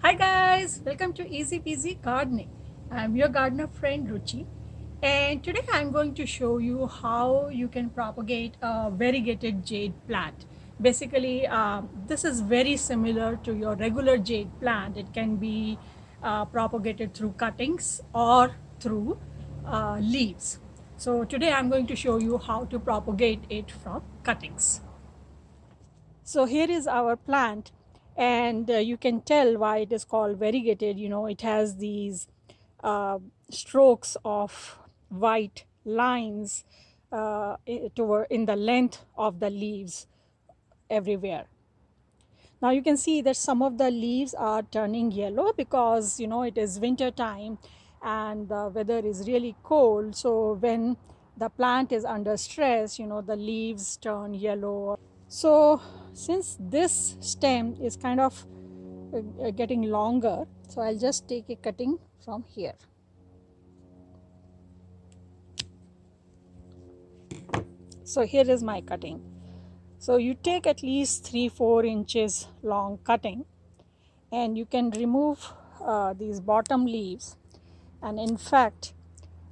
Hi guys, welcome to Easy Peasy Gardening. I'm your gardener friend Ruchi, and today I'm going to show you how you can propagate a variegated jade plant. Basically, this is very similar to your regular jade plant. It can be propagated through cuttings or through leaves. So today I'm going to show you how to propagate it from cuttings. So here is our plant, and you can tell why it is called variegated. It has these strokes of white lines in the length of the leaves everywhere. Now you can see that some of the leaves are turning yellow because it is winter time and the weather is really cold. So when the plant is under stress, the leaves turn yellow. So since this stem is kind of getting longer, so I'll just take a cutting from here. So here is my cutting. So you take at least 3-4 inches long cutting, and you can remove these bottom leaves. And in fact,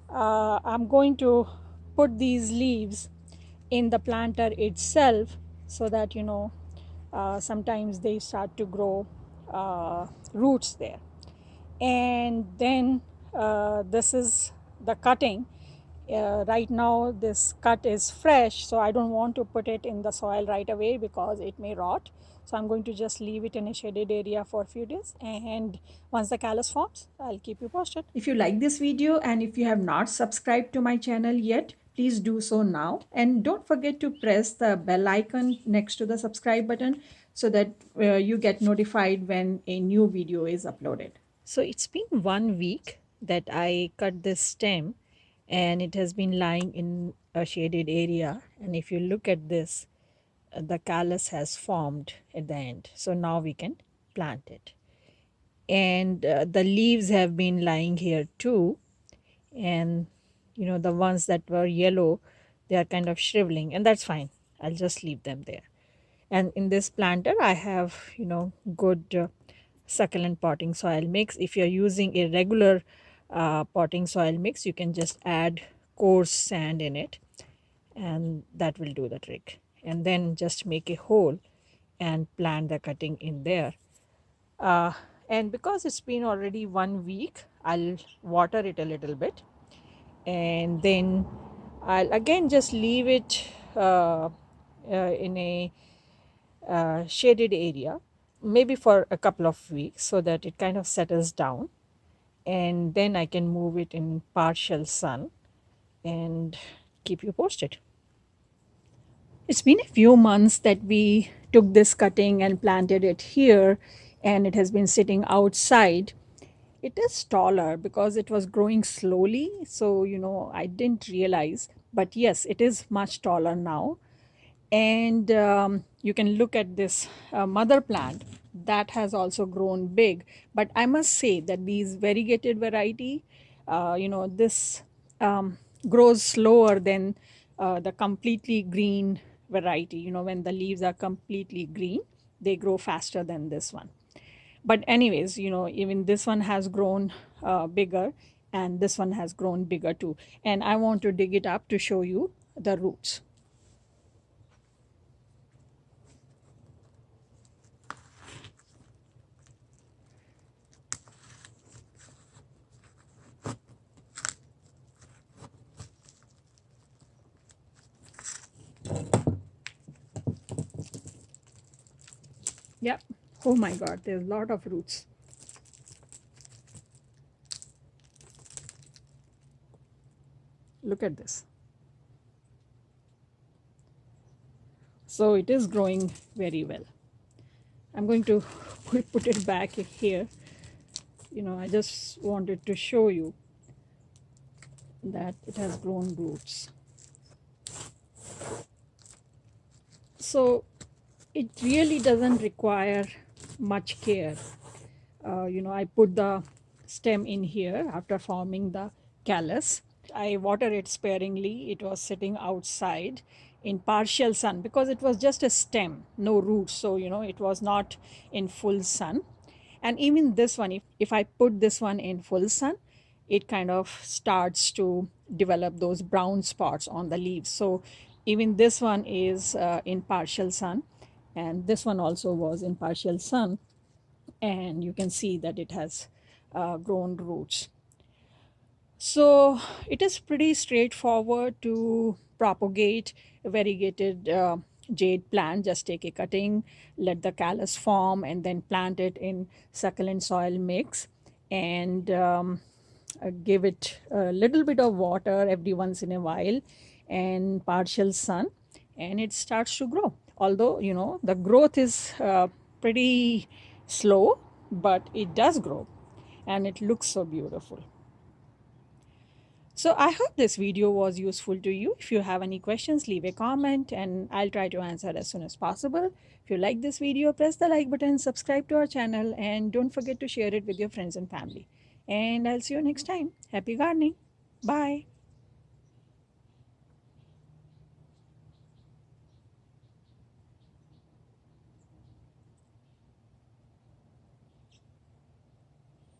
I'm going to put these leaves in the planter itself so that sometimes they start to grow roots there. And then this is the cutting. Right now this cut is fresh, so I don't want to put it in the soil right away because it may rot. So I'm going to just leave it in a shaded area for a few days, and once the callus forms, I'll keep you posted. If you like this video and if you have not subscribed to my channel yet, please do so now, and don't forget to press the bell icon next to the subscribe button so that you get notified when a new video is uploaded. So it's been 1 week that I cut this stem, and it has been lying in a shaded area. And if you look at this, the callus has formed at the end. So now we can plant it. And the leaves have been lying here too. And the ones that were yellow, they are kind of shriveling, and that's fine. I'll just leave them there. And in this planter, I have good succulent potting soil mix. If you're using a regular potting soil mix, you can just add coarse sand in it, and that will do the trick. And then just make a hole and plant the cutting in there. And because it's been already 1 week, I'll water it a little bit, and then I'll again just leave it in a shaded area, maybe for a couple of weeks, so that it kind of settles down, and then I can move it in partial sun and keep you posted. It's been a few months that we took this cutting and planted it here, and it has been sitting outside. It is taller because it was growing slowly, so I didn't realize, but yes, it is much taller now. And you can look at this mother plant that has also grown big. But I must say that these variegated variety, this grows slower than the completely green variety. When the leaves are completely green, they grow faster than this one. But anyways, even this one has grown bigger, and this one has grown bigger too. And I want to dig it up to show you the roots. Yep. Oh my God, there's a lot of roots. Look at this. So it is growing very well. I'm going to put it back here. I just wanted to show you that it has grown roots. So it really doesn't require much care. I put the stem in here after forming the callus. I water it sparingly. It was sitting outside in partial sun because it was just a stem, no roots. So, it was not in full sun. And even this one, if I put this one in full sun, it kind of starts to develop those brown spots on the leaves. So even this one is in partial sun, and this one also was in partial sun, and you can see that it has grown roots. So it is pretty straightforward to propagate a variegated jade plant. Just take a cutting, let the callus form, and then plant it in succulent soil mix, and give it a little bit of water every once in a while and partial sun, and it starts to grow. Although, you know, the growth is pretty slow, but it does grow and it looks so beautiful. So I hope this video was useful to you. If you have any questions, leave a comment and I'll try to answer as soon as possible. If you like this video, press the like button, subscribe to our channel, and don't forget to share it with your friends and family. And I'll see you next time. Happy gardening. Bye.